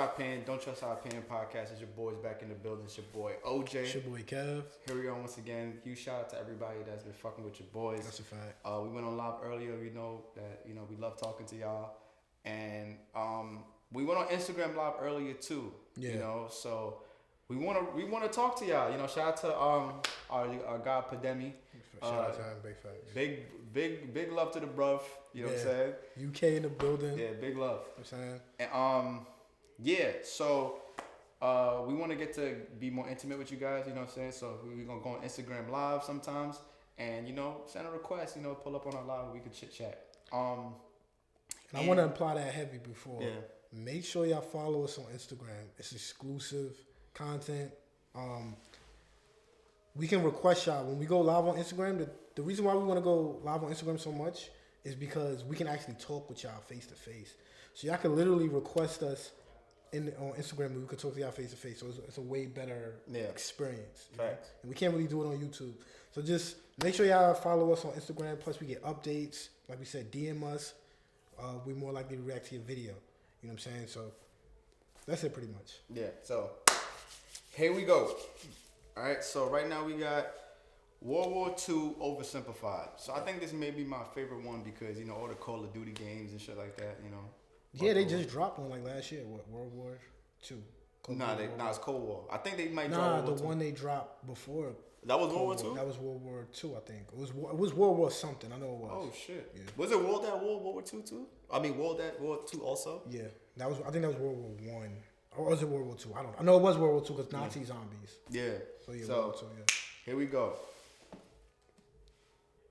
Our Opinion, Don't Trust Our Opinion podcast. It's your boys back in the building. It's your boy OJ. It's your boy Kev. Here we are once again. Huge shout out to everybody that's been fucking with your boys. That's a fact. We went on live earlier. We know that we love talking to y'all, and we went on Instagram live earlier too. Yeah. So we wanna talk to y'all. Shout out to our guy Pandemi. Shout out to him, big facts. Big love to the bruv. You know what I'm saying? UK in the building. Yeah, big love. You know what I'm saying? And so we want to get to be more intimate with you guys, you know what I'm saying? So we're going to go on Instagram live sometimes and, send a request, pull up on our live and we can chit chat. And I want to apply that heavy before. Yeah. Make sure y'all follow us on Instagram. It's exclusive content. We can request y'all when we go live on Instagram. The reason why we want to go live on Instagram so much is because we can actually talk with y'all face to face. So y'all can literally request us on Instagram and we can talk to y'all face to face. So it's a way better experience. Facts. And we can't really do it on YouTube. So just make sure y'all follow us on Instagram. Plus we get updates. Like we said, DM us. We're more likely to react to your video. You know what I'm saying? So that's it pretty much. Yeah. So here we go. All right. So right now we got World War II Oversimplified. So I think this may be my favorite one because, all the Call of Duty games and shit like that, Yeah, they just dropped one like last year. What, World War II? It's Cold War. I think they might drop World War II. One they dropped before. That was World War II? That was World War II, I think. It was World War something. I know it was. Oh, shit. Yeah. Was it World War II too? I mean, World War II also? Yeah. I think that was World War I. Or was it World War II? I don't know. I know it was World War II because Nazi zombies. Yeah. So, World War II, Here we go.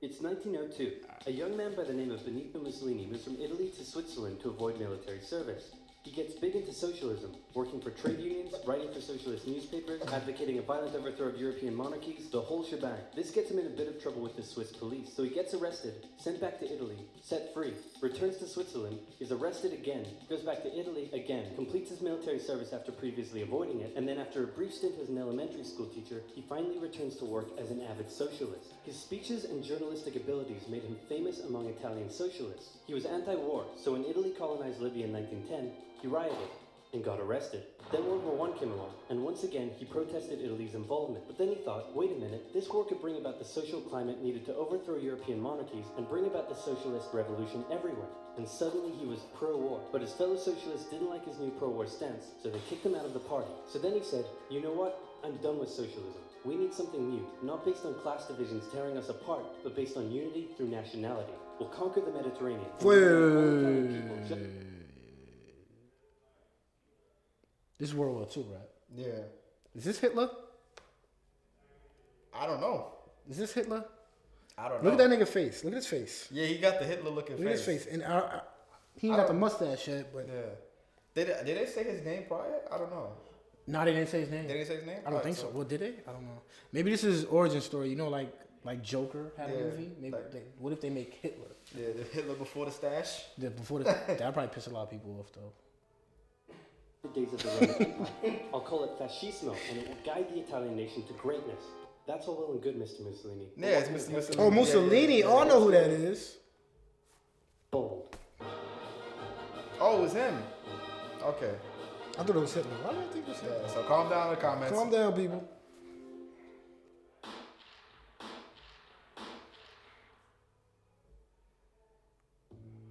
It's 1902. A young man by the name of Benito Mussolini moves from Italy to Switzerland to avoid military service. He gets big into socialism, working for trade unions, writing for socialist newspapers, advocating a violent overthrow of European monarchies, the whole shebang. This gets him in a bit of trouble with the Swiss police, so he gets arrested, sent back to Italy, set free, returns to Switzerland, is arrested again, goes back to Italy again, completes his military service after previously avoiding it, and then after a brief stint as an elementary school teacher, he finally returns to work as an avid socialist. His speeches and journalistic abilities made him famous among Italian socialists. He was anti-war, so when Italy colonized Libya in 1910, he rioted and got arrested. Then World War I came along, and once again he protested Italy's involvement. But then he thought, wait a minute, this war could bring about the social climate needed to overthrow European monarchies and bring about the socialist revolution everywhere. And suddenly he was pro-war. But his fellow socialists didn't like his new pro-war stance, so they kicked him out of the party. So then he said, you know what? I'm done with socialism. We need something new, not based on class divisions tearing us apart, but based on unity through nationality. We'll conquer the Mediterranean. This is World War II, right? Yeah. Is this Hitler? I don't know. Is this Hitler? I don't know. Look at that nigga face. Look at his face. Yeah, he got the Hitler looking face. Look at his face. And he ain't got the mustache yet, but... Yeah. Did they say his name prior? I don't know. No, they didn't say his name. They didn't say his name? I don't think so. Well, did they? I don't know. Maybe this is his origin story. Like Joker had a movie. Maybe what if they make Hitler? Yeah, the Hitler before the stash. That'd probably piss a lot of people off though. The days of the Roman Empire. I'll call it fascismo, and it will guide the Italian nation to greatness. That's all well and good, Mr. Mussolini. Yeah, it's Mr. Mussolini. Oh, Mussolini. Yeah. Oh, I know who that is. Bold. Oh, it was him. Okay. I thought it was Hitler. Why did I think it was Hitler? Yeah, so calm down in the comments. Calm down, people.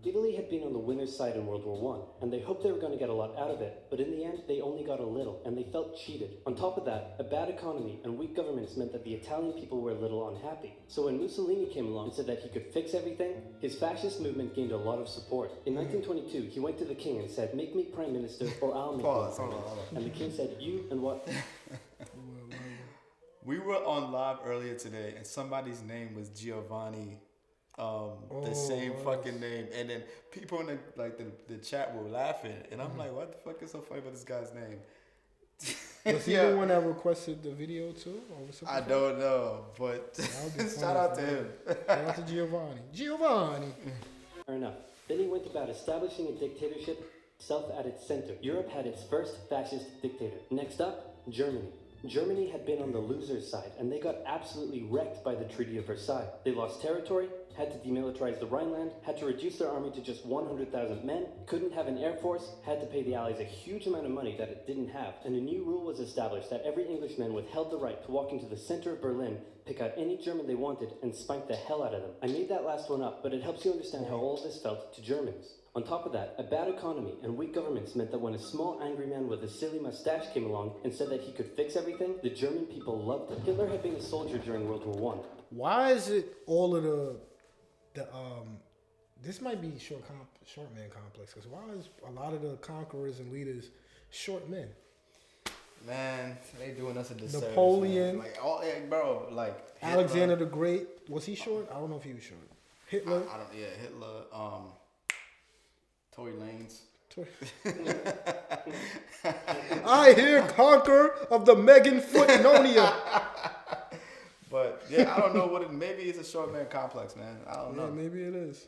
Italy had been on the winner's side in World War I, and they hoped they were going to get a lot out of it, but in the end, they only got a little, and they felt cheated. On top of that, a bad economy and weak governments meant that the Italian people were a little unhappy. So when Mussolini came along and said that he could fix everything, his fascist movement gained a lot of support. In 1922, he went to the king and said, make me prime minister or I'll make you prime minister. And the king said, you and what? We were on live earlier today, and somebody's name was Giovanni. The same fucking name, and then people in the chat were laughing, and I'm like, what the fuck is so funny about this guy's name? Was he the one that requested the video too? I don't know, but shout out to him. Shout out to Giovanni. Fair enough. Then he went about establishing a dictatorship, self at its center. Europe had its first fascist dictator. Next up, Germany. Germany had been on the loser's side, and they got absolutely wrecked by the Treaty of Versailles. They lost territory, had to demilitarize the Rhineland, had to reduce their army to just 100,000 men, couldn't have an air force, had to pay the Allies a huge amount of money that it didn't have, and a new rule was established that every Englishman withheld the right to walk into the center of Berlin, pick out any German they wanted, and spank the hell out of them. I made that last one up, but it helps you understand how all of this felt to Germans. On top of that, a bad economy and weak governments meant that when a small angry man with a silly mustache came along and said that he could fix everything, the German people loved him. Hitler had been a soldier during World War I. Why is it all of the this might be short man complex, because why is a lot of the conquerors and leaders short men? Man, they doing us a disservice. Napoleon, man. Like, bro, like Hitler, Alexander the Great, was he short? I don't know if he was short. Hitler, Hitler, Tory Lanez. I hear conquer of the Megan Footnonia. But yeah, I don't know what it. Maybe it's a short man complex, man. I don't know. Maybe it is.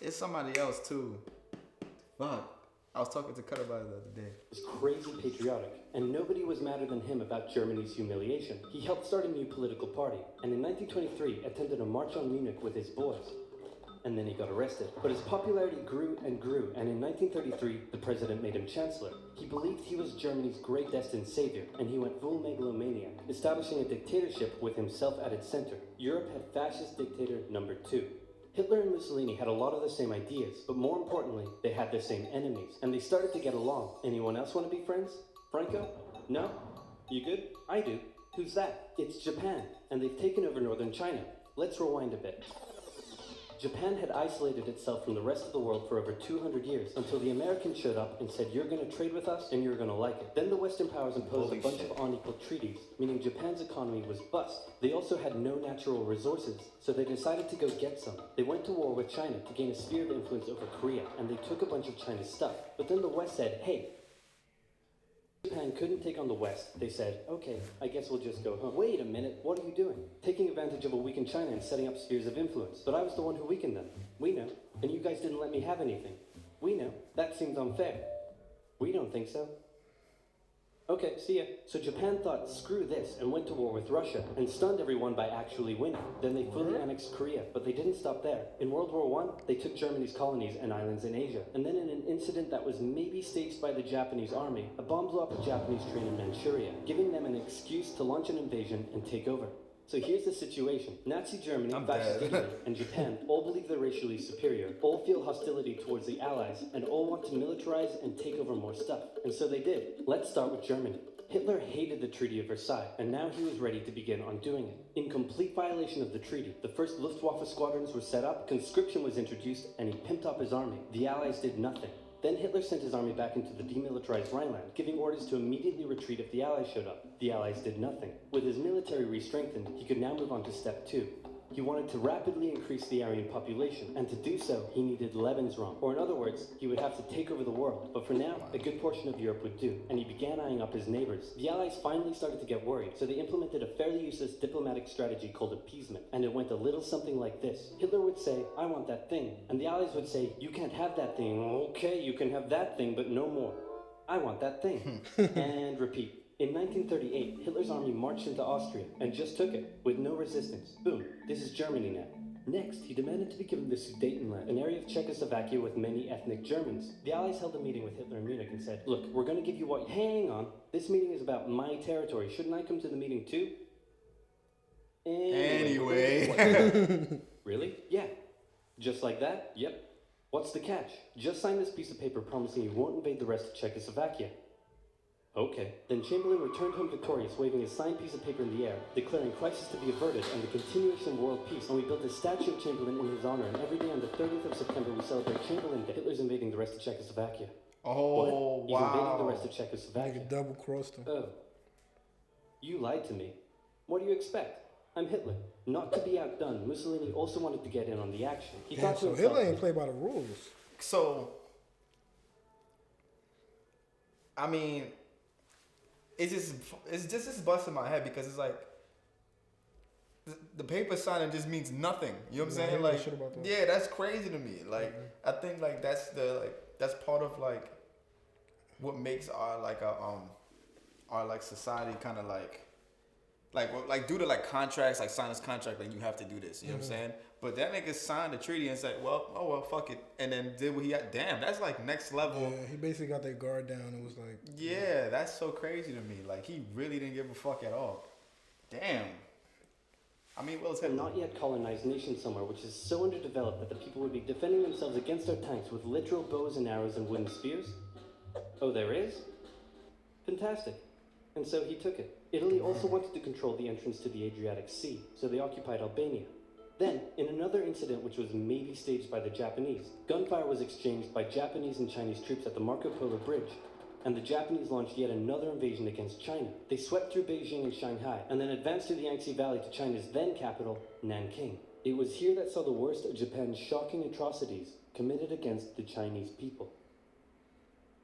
It's somebody else too. Fuck. I was talking to Cutter about it the other day. He was crazy patriotic, and nobody was madder than him about Germany's humiliation. He helped start a new political party, and in 1923 attended a march on Munich with his boys. And then he got arrested. But his popularity grew and grew, and in 1933, the president made him chancellor. He believed he was Germany's great destined savior, and he went full megalomaniac, establishing a dictatorship with himself at its center. Europe had fascist dictator number 2. Hitler and Mussolini had a lot of the same ideas, but more importantly, they had the same enemies, and they started to get along. Anyone else want to be friends? Franco? No? You good? I do. Who's that? It's Japan, and they've taken over northern China. Let's rewind a bit. Japan had isolated itself from the rest of the world for over 200 years until the Americans showed up and said, you're going to trade with us and you're going to like it. Then the Western powers imposed a bunch of unequal treaties, meaning Japan's economy was bust. They also had no natural resources, so they decided to go get some. They went to war with China to gain a sphere of influence over Korea, and they took a bunch of China's stuff. But then the West said, hey, Japan couldn't take on the West. They said, okay, I guess we'll just go home. Wait a minute, what are you doing? Taking advantage of a weakened China and setting up spheres of influence. But I was the one who weakened them. We know. And you guys didn't let me have anything. We know. That seems unfair. We don't think so. Okay, see ya. So Japan thought, screw this, and went to war with Russia, and stunned everyone by actually winning. Then they fully annexed Korea, but they didn't stop there. In World War I, they took Germany's colonies and islands in Asia. And then in an incident that was maybe staged by the Japanese army, a bomb blew up a Japanese train in Manchuria, giving them an excuse to launch an invasion and take over. So here's the situation. Nazi Germany, fascist Italy, and Japan all believe they're racially superior, all feel hostility towards the Allies, and all want to militarize and take over more stuff. And so they did. Let's start with Germany. Hitler hated the Treaty of Versailles, and now he was ready to begin undoing it. In complete violation of the treaty, the first Luftwaffe squadrons were set up, conscription was introduced, and he pimped up his army. The Allies did nothing. Then Hitler sent his army back into the demilitarized Rhineland, giving orders to immediately retreat if the Allies showed up. The Allies did nothing. With his military re-strengthened, he could now move on to step 2. He wanted to rapidly increase the Aryan population, and to do so, he needed Lebensraum. Or in other words, he would have to take over the world. But for now, a good portion of Europe would do, and he began eyeing up his neighbors. The Allies finally started to get worried, so they implemented a fairly useless diplomatic strategy called appeasement, and it went a little something like this. Hitler would say, I want that thing, and the Allies would say, you can't have that thing. Okay, you can have that thing, but no more. I want that thing. And repeat. In 1938, Hitler's army marched into Austria and just took it, with no resistance. Boom, this is Germany now. Next, he demanded to be given the Sudetenland, an area of Czechoslovakia with many ethnic Germans. The Allies held a meeting with Hitler in Munich and said, look, we're going to give you what... Hang on, this meeting is about my territory. Shouldn't I come to the meeting too? Anyway. Really? Yeah. Just like that? Yep. What's the catch? Just sign this piece of paper promising you won't invade the rest of Czechoslovakia. Okay. Then Chamberlain returned home victorious, waving his signed piece of paper in the air, declaring crisis to be averted and the continuation of world peace. And we built a statue of Chamberlain in his honor, and every day on the 30th of September we celebrate Chamberlain Day. Hitler's invading the rest of Czechoslovakia. Oh, what? He's invading the rest of Czechoslovakia. Nigga double-crossed him. Oh. You lied to me. What do you expect? I'm Hitler. Not to be outdone, Mussolini also wanted to get in on the action. He thought to himself, Hitler ain't play by the rules. So, I mean... It's just busting my head because it's like the paper signing just means nothing. You know what I'm saying? Like, yeah, that's crazy to me. Like, I think like that's part of like what makes our our like society kind of like due to like contracts, like sign this contract, like you have to do this. You know what I'm saying? But that nigga signed the treaty and said, well, fuck it, and then did what he had. Damn, that's like next level. Yeah, he basically got their guard down and was like, yeah, that's so crazy to me. Like he really didn't give a fuck at all. Damn. I mean, well, it's A not yet colonized nation somewhere which is so underdeveloped that the people would be defending themselves against our tanks with literal bows and arrows and wooden spears? Oh, there is? Fantastic. And so he took it. Italy also wanted to control the entrance to the Adriatic Sea, so they occupied Albania. Then, in another incident which was maybe staged by the Japanese, gunfire was exchanged by Japanese and Chinese troops at the Marco Polo Bridge, and the Japanese launched yet another invasion against China. They swept through Beijing and Shanghai, and then advanced through the Yangtze Valley to China's then capital, Nanking. It was here that saw the worst of Japan's shocking atrocities committed against the Chinese people.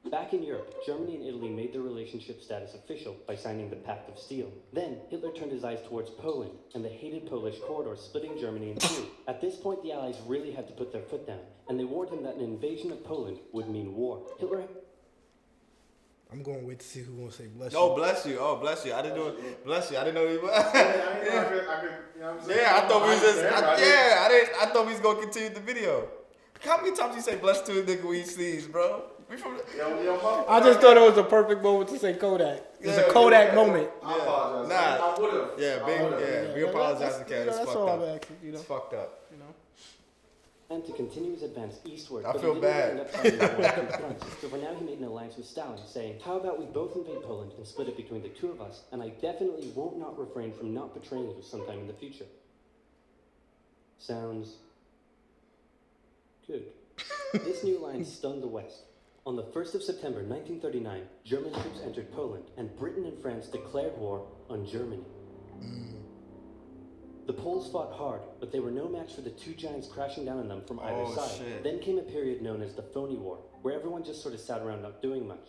Back in Europe, Germany and Italy made their relationship status official by signing the Pact of Steel. Then, Hitler turned his eyes towards Poland and the hated Polish corridor splitting Germany in two. At this point, the Allies really had to put their foot down, and they warned him that an invasion of Poland would mean war. Hitler... I'm going to wait to see who wants to say bless you. Oh, bless you. Oh, bless you. I didn't know. Bless you. I didn't know you. I could, you know what I'm saying? Yeah, I thought we was just. I thought we was gonna continue the video. How many times you say bless to a nigga when he sneeze, bro? We from. I just thought it was a perfect moment to say Kodak. It's a Kodak moment. I apologize. Nah. I would have. Yeah, we apologize to Cat. It's that's fucked all up. I'm asking, you know. It's fucked up. You know. And to continue his advance eastward. I but feel he didn't bad. end up fighting the war on two fronts. So for now he made an alliance with Stalin, saying, how about we both invade Poland and split it between the two of us, and I definitely won't not refrain from not betraying you sometime in the future. Sounds good. This new alliance stunned the West. On the 1st of September 1939, German troops entered Poland, and Britain and France declared war on Germany. The Poles fought hard, but they were no match for the two giants crashing down on them from either side. Shit. Then came a period known as the phony war, where everyone just sort of sat around not doing much.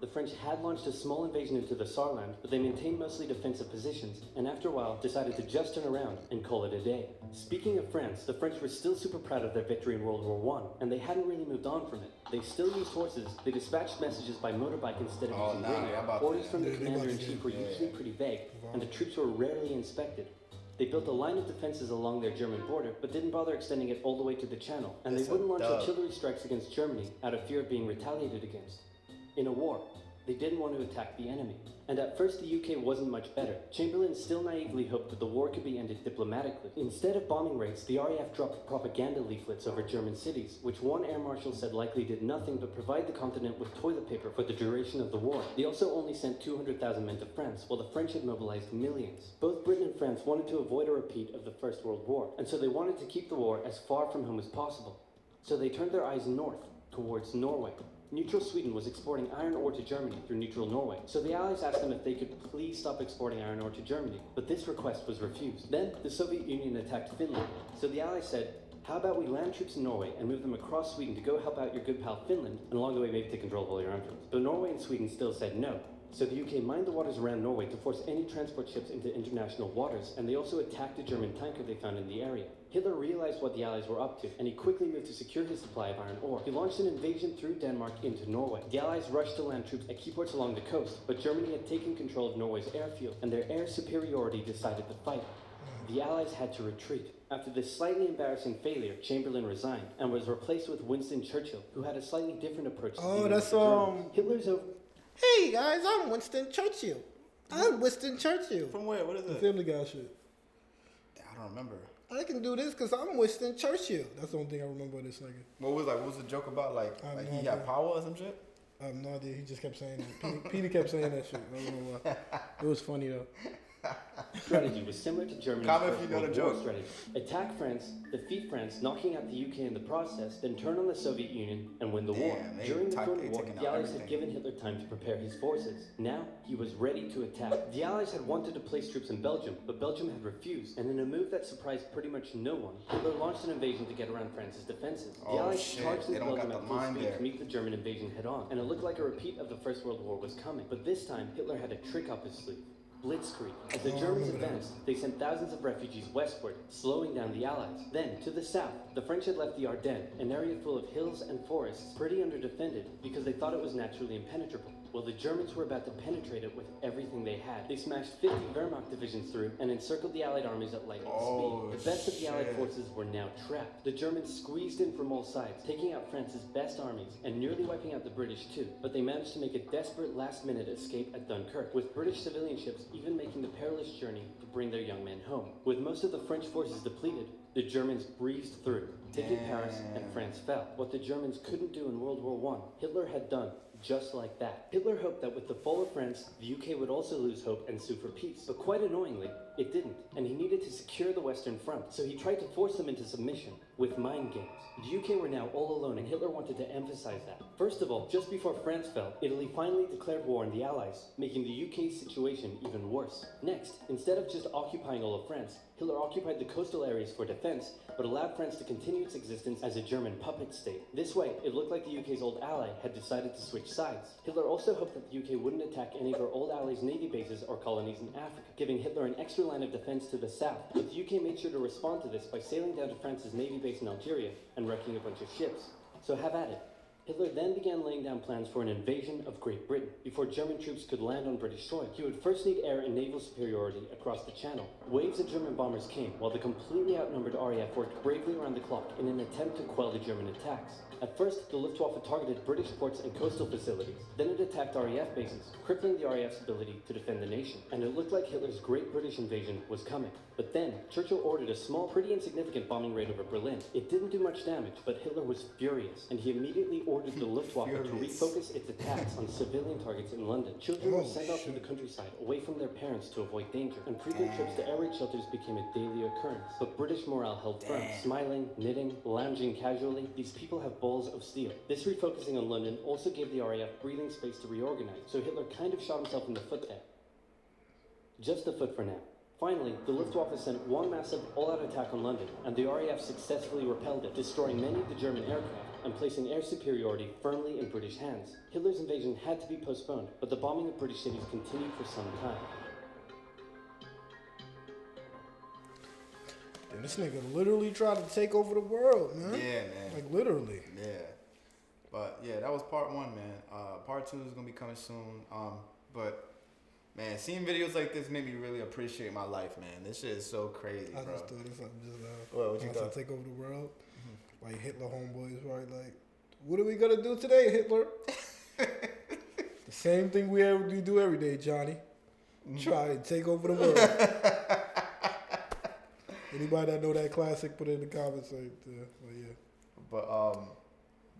The French had launched a small invasion into the Saarland, but they maintained mostly defensive positions, and after a while decided to just turn around and call it a day. Speaking of France, the French were still super proud of their victory in World War I, and they hadn't really moved on from it. They still used horses, they dispatched messages by motorbike instead of using radio. Orders from the commander-in-chief were usually pretty vague, and the troops were rarely inspected. They built a line of defenses along their German border, but didn't bother extending it all the way to the Channel, and they wouldn't launch artillery strikes against Germany out of fear of being retaliated against. In a war, they didn't want to attack the enemy. And at first the UK wasn't much better. Chamberlain still naively hoped that the war could be ended diplomatically. Instead of bombing raids, the RAF dropped propaganda leaflets over German cities, which one air marshal said likely did nothing but provide the continent with toilet paper for the duration of the war. They also only sent 200,000 men to France, while the French had mobilized millions. Both Britain and France wanted to avoid a repeat of the First World War, and so they wanted to keep the war as far from home as possible. So they turned their eyes north, towards Norway. Neutral Sweden was exporting iron ore to Germany through neutral Norway, so the Allies asked them if they could please stop exporting iron ore to Germany, but this request was refused. Then, the Soviet Union attacked Finland, so the Allies said, how about we land troops in Norway and move them across Sweden to go help out your good pal Finland, and along the way maybe take control of all your influence. But Norway and Sweden still said no. So the UK mined the waters around Norway to force any transport ships into international waters, and they also attacked a German tanker they found in the area. Hitler realized what the Allies were up to, and he quickly moved to secure his supply of iron ore. He launched an invasion through Denmark into Norway. The Allies rushed to land troops at key ports along the coast, but Germany had taken control of Norway's airfield, and their air superiority decided the fight. The Allies had to retreat. After this slightly embarrassing failure, Chamberlain resigned, and was replaced with Winston Churchill, who had a slightly different approach to dealing with the Germans. Hitler's over... Hey guys, I'm Winston Churchill. I'm Winston Churchill. From where? What is The it? Family Guy shit. I don't remember. I can do this because I'm Winston Churchill. That's the only thing I remember of this nigga. What was the joke about? Like I have no he idea. had power or some shit? I have no idea. He just kept saying that. Peter kept saying that shit. I don't know why. It was funny though. strategy was similar to Germany's Comment First if you know World the War joke. strategy. Attack France, defeat France, knocking out the UK in the process, then turn on the Soviet Union and win the war. Damn, During the they Phony War, taking the out Allies had everything. given Hitler time to prepare his forces. Now, he was ready to attack. The Allies had wanted to place troops in Belgium, but Belgium had refused, and in a move that surprised pretty much no one, Hitler launched an invasion to get around France's defenses. The Oh, Allies shit, charged they into don't Belgium got at the full line speed there. to meet the German invasion head-on, and it looked like a repeat of the First World War was coming. But this time, Hitler had a trick up his sleeve. Blitzkrieg. As the Germans advanced, they sent thousands of refugees westward, slowing down the Allies. Then, to the south, the French had left the Ardennes, an area full of hills and forests, pretty underdefended because they thought it was naturally impenetrable. Well, the Germans were about to penetrate it with everything they had. They smashed 50 Wehrmacht divisions through and encircled the Allied armies at lightning speed. The best of the Allied forces were now trapped. The Germans squeezed in from all sides, taking out France's best armies and nearly wiping out the British too. But they managed to make a desperate last-minute escape at Dunkirk, with British civilian ships even making the perilous journey to bring their young men home. With most of the French forces depleted, the Germans breezed through, taking Paris, and France fell. What the Germans couldn't do in World War I, Hitler had done just like that. Hitler hoped that with the fall of France, the UK would also lose hope and sue for peace. But quite annoyingly, it didn't, and he needed to secure the Western Front, so he tried to force them into submission with mind games. The UK were now all alone, and Hitler wanted to emphasize that. First of all, just before France fell, Italy finally declared war on the Allies, making the UK's situation even worse. Next, instead of just occupying all of France, Hitler occupied the coastal areas for defense, but allowed France to continue its existence as a German puppet state. This way, it looked like the UK's old ally had decided to switch sides. Hitler also hoped that the UK wouldn't attack any of her old allies' navy bases or colonies in Africa, giving Hitler an extra line of defense to the south. But the UK made sure to respond to this by sailing down to France's navy base in Algeria and wrecking a bunch of ships. So have at it. Hitler then began laying down plans for an invasion of Great Britain. Before German troops could land on British soil, he would first need air and naval superiority across the Channel. Waves of German bombers came, while the completely outnumbered RAF worked bravely around the clock in an attempt to quell the German attacks. At first, the Luftwaffe targeted British ports and coastal facilities. Then it attacked RAF bases, crippling the RAF's ability to defend the nation. And it looked like Hitler's Great British invasion was coming. But then, Churchill ordered a small, pretty insignificant bombing raid over Berlin. It didn't do much damage, but Hitler was furious, and he immediately ordered the Luftwaffe to refocus its attacks on civilian targets in London. Children were sent off to the countryside, away from their parents to avoid danger, and frequent trips to air raid shelters became a daily occurrence. But British morale held firm. Smiling, knitting, lounging casually, these people have balls of steel. This refocusing on London also gave the RAF breathing space to reorganize, so Hitler kind of shot himself in the foot there. Just a foot for now. Finally, the Luftwaffe sent one massive all-out attack on London, and the RAF successfully repelled it, destroying many of the German aircraft and placing air superiority firmly in British hands. Hitler's invasion had to be postponed, but the bombing of British cities continued for some time. And this nigga literally tried to take over the world, man. Yeah, man. Like, literally. Yeah. But, yeah, that was part one, man. Part two is going to be coming soon. But, man, seeing videos like this made me really appreciate my life, man. This shit is so crazy, bro. I just thought of something just now. What you thought? To take over the world. Mm-hmm. Like, Hitler homeboys, right? Like, what are we going to do today, Hitler? The same thing we do every day, Johnny. Try and take over the world. Anybody that know that classic, put it in the comments right there. But yeah. But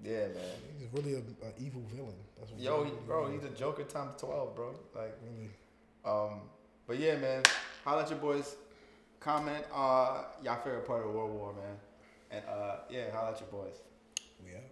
yeah, man. He's really an evil villain. That's what he's a Joker times 12, bro. Like, really. But yeah, man. Holla at your boys. Comment y'all favorite part of World War, man. And yeah, holla at your boys. We out.